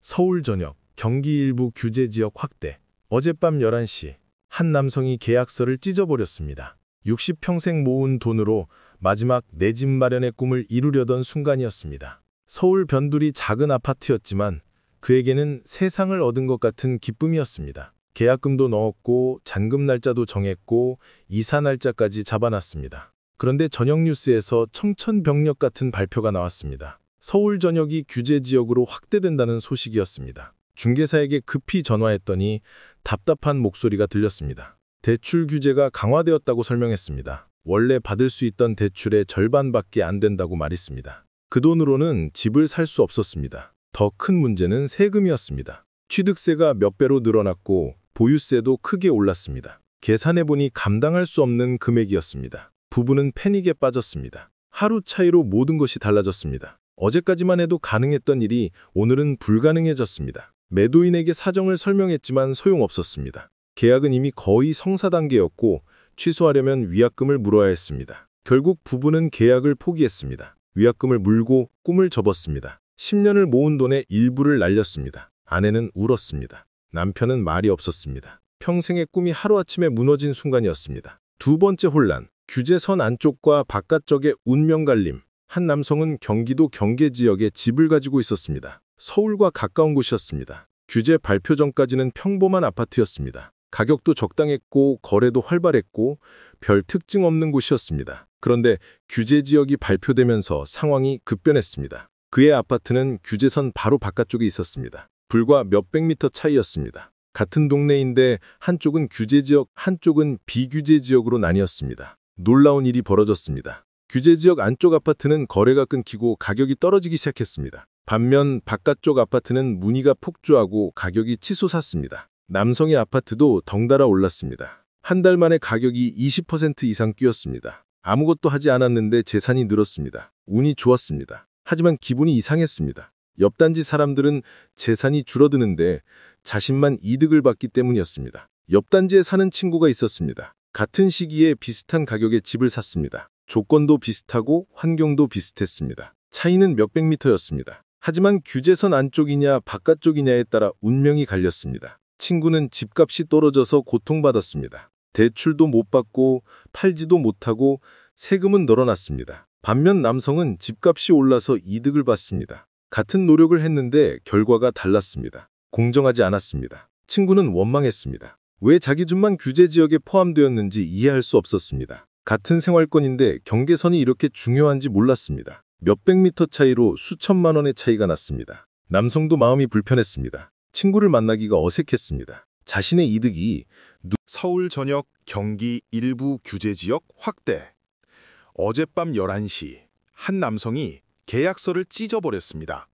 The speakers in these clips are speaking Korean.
서울 전역, 경기 일부 규제 지역 확대. 어젯밤 11시, 한 남성이 계약서를 찢어버렸습니다. 60평생 모은 돈으로 마지막 내 집 마련의 꿈을 이루려던 순간이었습니다. 서울 변두리 작은 아파트였지만 그에게는 세상을 얻은 것 같은 기쁨이었습니다. 계약금도 넣었고 잔금 날짜도 정했고 이사 날짜까지 잡아놨습니다. 그런데 저녁 뉴스에서 청천벽력 같은 발표가 나왔습니다. 서울 전역이 규제 지역으로 확대된다는 소식이었습니다. 중개사에게 급히 전화했더니 답답한 목소리가 들렸습니다. 대출 규제가 강화되었다고 설명했습니다. 원래 받을 수 있던 대출의 절반밖에 안 된다고 말했습니다. 그 돈으로는 집을 살 수 없었습니다. 더 큰 문제는 세금이었습니다. 취득세가 몇 배로 늘어났고 보유세도 크게 올랐습니다. 계산해보니 감당할 수 없는 금액이었습니다. 부부는 패닉에 빠졌습니다. 하루 차이로 모든 것이 달라졌습니다. 어제까지만 해도 가능했던 일이 오늘은 불가능해졌습니다. 매도인에게 사정을 설명했지만 소용없었습니다. 계약은 이미 거의 성사 단계였고 취소하려면 위약금을 물어야 했습니다. 결국 부부는 계약을 포기했습니다. 위약금을 물고 꿈을 접었습니다. 10년을 모은 돈의 일부를 날렸습니다. 아내는 울었습니다. 남편은 말이 없었습니다. 평생의 꿈이 하루아침에 무너진 순간이었습니다. 두 번째 혼란, 규제선 안쪽과 바깥쪽의 운명 갈림. 한 남성은 경기도 경계 지역에 집을 가지고 있었습니다. 서울과 가까운 곳이었습니다. 규제 발표 전까지는 평범한 아파트였습니다. 가격도 적당했고 거래도 활발했고 별 특징 없는 곳이었습니다. 그런데 규제 지역이 발표되면서 상황이 급변했습니다. 그의 아파트는 규제선 바로 바깥쪽에 있었습니다. 불과 몇백 미터 차이였습니다. 같은 동네인데 한쪽은 규제 지역, 한쪽은 비규제 지역으로 나뉘었습니다. 놀라운 일이 벌어졌습니다. 규제 지역 안쪽 아파트는 거래가 끊기고 가격이 떨어지기 시작했습니다. 반면 바깥쪽 아파트는 문의가 폭주하고 가격이 치솟았습니다. 남성의 아파트도 덩달아 올랐습니다. 한 달 만에 가격이 20% 이상 뛰었습니다. 아무것도 하지 않았는데 재산이 늘었습니다. 운이 좋았습니다. 하지만 기분이 이상했습니다. 옆 단지 사람들은 재산이 줄어드는데 자신만 이득을 받기 때문이었습니다. 옆 단지에 사는 친구가 있었습니다. 같은 시기에 비슷한 가격에 집을 샀습니다. 조건도 비슷하고 환경도 비슷했습니다. 차이는 몇백 미터였습니다. 하지만 규제선 안쪽이냐 바깥쪽이냐에 따라 운명이 갈렸습니다. 친구는 집값이 떨어져서 고통받았습니다. 대출도 못 받고 팔지도 못하고 세금은 늘어났습니다. 반면 남성은 집값이 올라서 이득을 받습니다. 같은 노력을 했는데 결과가 달랐습니다. 공정하지 않았습니다. 친구는 원망했습니다. 왜 자기 집만 규제 지역에 포함되었는지 이해할 수 없었습니다. 같은 생활권인데 경계선이 이렇게 중요한지 몰랐습니다. 몇백 미터 차이로 수천만 원의 차이가 났습니다. 남성도 마음이 불편했습니다. 친구를 만나기가 어색했습니다. 자신의 이득이 서울 전역 경기 일부 규제 지역 확대. 어젯밤 11시, 한 남성이 계약서를 찢어버렸습니다.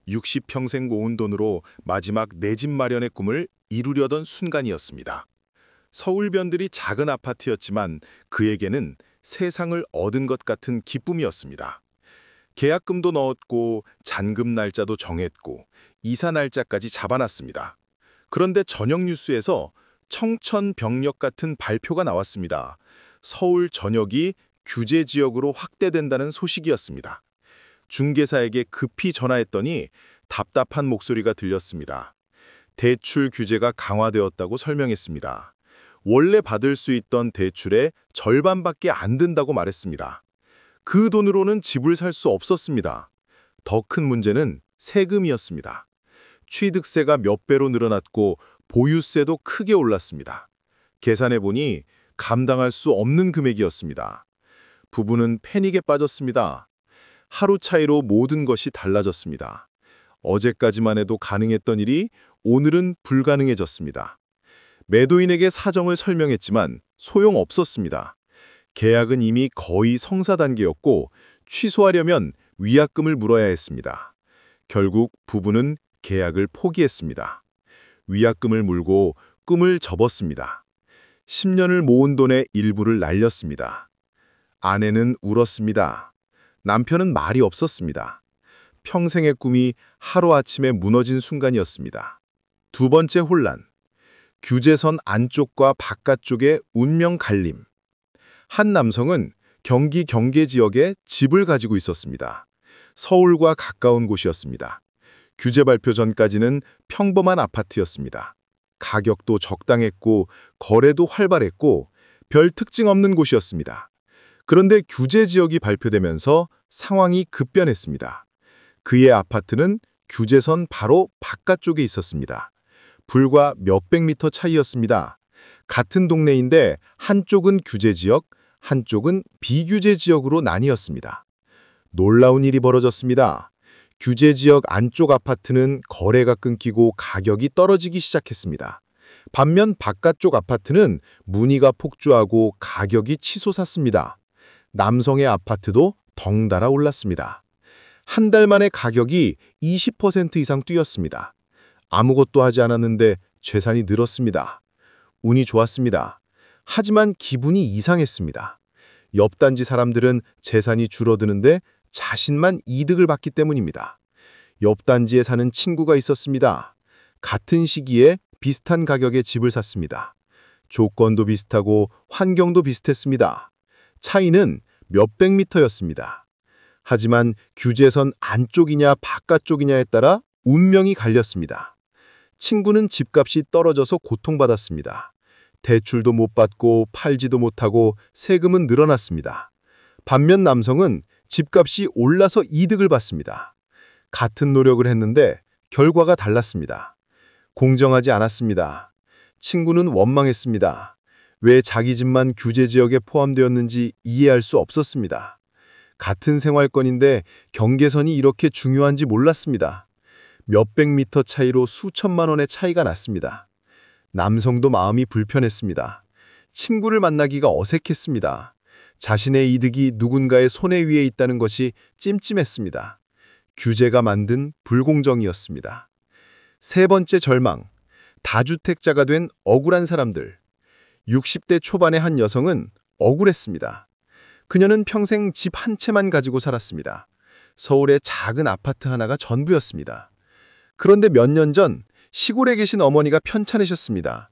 60평생 모은 돈으로 마지막 내 집 마련의 꿈을 이루려던 순간이었습니다. 서울 변들이 작은 아파트였지만 그에게는 세상을 얻은 것 같은 기쁨이었습니다. 계약금도 넣었고 잔금 날짜도 정했고 이사 날짜까지 잡아놨습니다. 그런데 저녁 뉴스에서 청천벽력 같은 발표가 나왔습니다. 서울 전역이 규제 지역으로 확대된다는 소식이었습니다. 중개사에게 급히 전화했더니 답답한 목소리가 들렸습니다. 대출 규제가 강화되었다고 설명했습니다. 원래 받을 수 있던 대출의 절반밖에 안 된다고 말했습니다. 그 돈으로는 집을 살 수 없었습니다. 더 큰 문제는 세금이었습니다. 취득세가 몇 배로 늘어났고 보유세도 크게 올랐습니다. 계산해보니 감당할 수 없는 금액이었습니다. 부부는 패닉에 빠졌습니다. 하루 차이로 모든 것이 달라졌습니다. 어제까지만 해도 가능했던 일이 오늘은 불가능해졌습니다. 매도인에게 사정을 설명했지만 소용없었습니다. 계약은 이미 거의 성사 단계였고 취소하려면 위약금을 물어야 했습니다. 결국 부부는 계약을 포기했습니다. 위약금을 물고 꿈을 접었습니다. 10년을 모은 돈의 일부를 날렸습니다. 아내는 울었습니다. 남편은 말이 없었습니다. 평생의 꿈이 하루아침에 무너진 순간이었습니다. 두 번째 혼란, 규제선 안쪽과 바깥쪽의 운명 갈림. 한 남성은 경기 경계 지역에 집을 가지고 있었습니다. 서울과 가까운 곳이었습니다. 규제 발표 전까지는 평범한 아파트였습니다. 가격도 적당했고 거래도 활발했고 별 특징 없는 곳이었습니다. 그런데 규제 지역이 발표되면서 상황이 급변했습니다. 그의 아파트는 규제선 바로 바깥쪽에 있었습니다. 불과 몇백 미터 차이였습니다. 같은 동네인데 한쪽은 규제 지역, 한쪽은 비규제 지역으로 나뉘었습니다. 놀라운 일이 벌어졌습니다. 규제 지역 안쪽 아파트는 거래가 끊기고 가격이 떨어지기 시작했습니다. 반면 바깥쪽 아파트는 문의가 폭주하고 가격이 치솟았습니다. 남성의 아파트도 덩달아 올랐습니다. 한 달 만에 가격이 20% 이상 뛰었습니다. 아무것도 하지 않았는데 재산이 늘었습니다. 운이 좋았습니다. 하지만 기분이 이상했습니다. 옆 단지 사람들은 재산이 줄어드는데 자신만 이득을 받기 때문입니다. 옆 단지에 사는 친구가 있었습니다. 같은 시기에 비슷한 가격의 집을 샀습니다. 조건도 비슷하고 환경도 비슷했습니다. 차이는 몇백 미터였습니다. 하지만 규제선 안쪽이냐 바깥쪽이냐에 따라 운명이 갈렸습니다. 친구는 집값이 떨어져서 고통받았습니다. 대출도 못 받고 팔지도 못하고 세금은 늘어났습니다. 반면 남성은 집값이 올라서 이득을 봤습니다. 같은 노력을 했는데 결과가 달랐습니다. 공정하지 않았습니다. 친구는 원망했습니다. 왜 자기 집만 규제 지역에 포함되었는지 이해할 수 없었습니다. 같은 생활권인데 경계선이 이렇게 중요한지 몰랐습니다. 몇백 미터 차이로 수천만 원의 차이가 났습니다. 남성도 마음이 불편했습니다. 친구를 만나기가 어색했습니다. 자신의 이득이 누군가의 손에 위에 있다는 것이 찜찜했습니다. 규제가 만든 불공정이었습니다. 세 번째 절망, 다주택자가 된 억울한 사람들. 60대 초반의 한 여성은 억울했습니다. 그녀는 평생 집 한 채만 가지고 살았습니다. 서울의 작은 아파트 하나가 전부였습니다. 그런데 몇 년 전 시골에 계신 어머니가 편찮으셨습니다.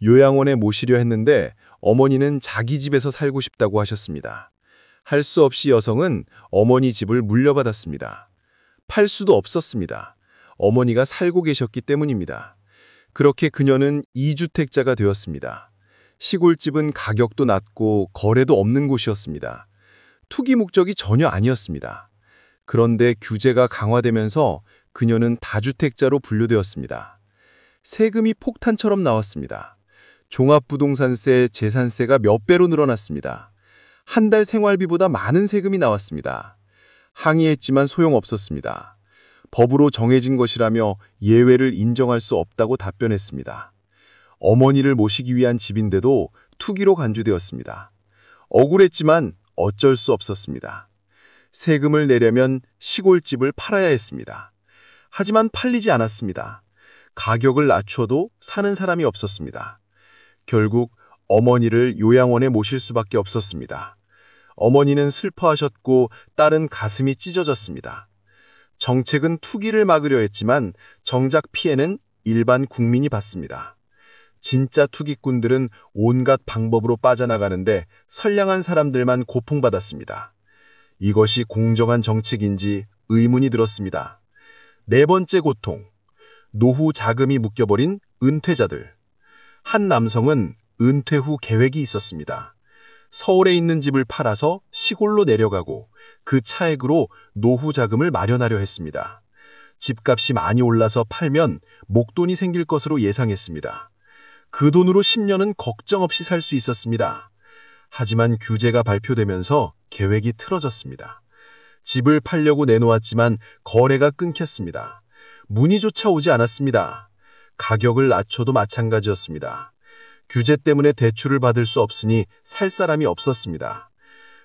요양원에 모시려 했는데 어머니는 자기 집에서 살고 싶다고 하셨습니다. 할 수 없이 여성은 어머니 집을 물려받았습니다. 팔 수도 없었습니다. 어머니가 살고 계셨기 때문입니다. 그렇게 그녀는 2주택자가 되었습니다. 시골집은 가격도 낮고 거래도 없는 곳이었습니다. 투기 목적이 전혀 아니었습니다. 그런데 규제가 강화되면서 그녀는 다주택자로 분류되었습니다. 세금이 폭탄처럼 나왔습니다. 종합부동산세, 재산세가 몇 배로 늘어났습니다. 한 달 생활비보다 많은 세금이 나왔습니다. 항의했지만 소용없었습니다. 법으로 정해진 것이라며 예외를 인정할 수 없다고 답변했습니다. 어머니를 모시기 위한 집인데도 투기로 간주되었습니다. 억울했지만 어쩔 수 없었습니다. 세금을 내려면 시골집을 팔아야 했습니다. 하지만 팔리지 않았습니다. 가격을 낮춰도 사는 사람이 없었습니다. 결국 어머니를 요양원에 모실 수밖에 없었습니다. 어머니는 슬퍼하셨고 딸은 가슴이 찢어졌습니다. 정책은 투기를 막으려 했지만 정작 피해는 일반 국민이 봤습니다. 진짜 투기꾼들은 온갖 방법으로 빠져나가는데 선량한 사람들만 고통받았습니다. 이것이 공정한 정책인지 의문이 들었습니다. 네 번째 고통, 노후 자금이 묶여버린 은퇴자들. 한 남성은 은퇴 후 계획이 있었습니다. 서울에 있는 집을 팔아서 시골로 내려가고 그 차액으로 노후 자금을 마련하려 했습니다. 집값이 많이 올라서 팔면 목돈이 생길 것으로 예상했습니다. 그 돈으로 10년은 걱정 없이 살 수 있었습니다. 하지만 규제가 발표되면서 계획이 틀어졌습니다. 집을 팔려고 내놓았지만 거래가 끊겼습니다. 문의조차 오지 않았습니다. 가격을 낮춰도 마찬가지였습니다. 규제 때문에 대출을 받을 수 없으니 살 사람이 없었습니다.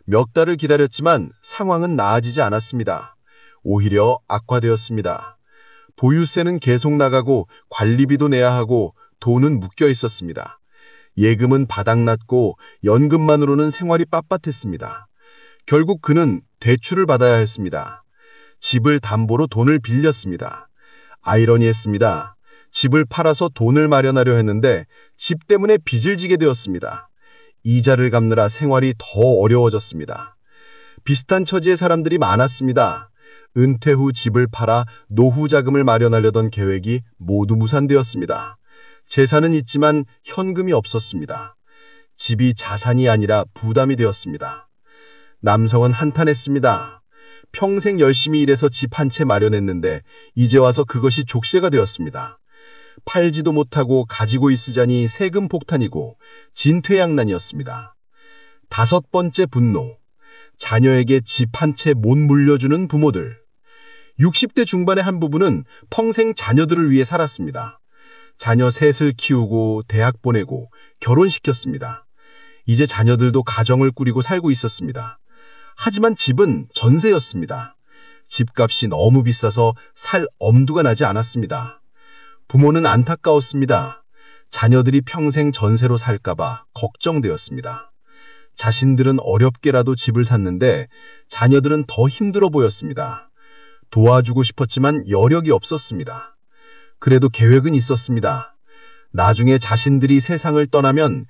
몇 달을 기다렸지만 상황은 나아지지 않았습니다. 오히려 악화되었습니다. 보유세는 계속 나가고 관리비도 내야 하고 돈은 묶여 있었습니다. 예금은 바닥났고 연금만으로는 생활이 빳빳했습니다. 결국 그는 대출을 받아야 했습니다. 집을 담보로 돈을 빌렸습니다. 아이러니했습니다. 집을 팔아서 돈을 마련하려 했는데 집 때문에 빚을 지게 되었습니다. 이자를 갚느라 생활이 더 어려워졌습니다. 비슷한 처지의 사람들이 많았습니다. 은퇴 후 집을 팔아 노후 자금을 마련하려던 계획이 모두 무산되었습니다. 재산은 있지만 현금이 없었습니다. 집이 자산이 아니라 부담이 되었습니다. 남성은 한탄했습니다. 평생 열심히 일해서 집 한 채 마련했는데 이제 와서 그것이 족쇄가 되었습니다. 팔지도 못하고 가지고 있으자니 세금 폭탄이고 진퇴양난이었습니다. 5번째 분노. 자녀에게 집 한 채 못 물려주는 부모들. 60대 중반의 한 부부는 평생 자녀들을 위해 살았습니다. 자녀 셋을 키우고 대학 보내고 결혼시켰습니다. 이제 자녀들도 가정을 꾸리고 살고 있었습니다. 하지만 집은 전세였습니다. 집값이 너무 비싸서 살 엄두가 나지 않았습니다. 부모는 안타까웠습니다. 자녀들이 평생 전세로 살까봐 걱정되었습니다. 자신들은 어렵게라도 집을 샀는데 자녀들은 더 힘들어 보였습니다. 도와주고 싶었지만 여력이 없었습니다. 그래도 계획은 있었습니다. 나중에 자신들이 세상을 떠나면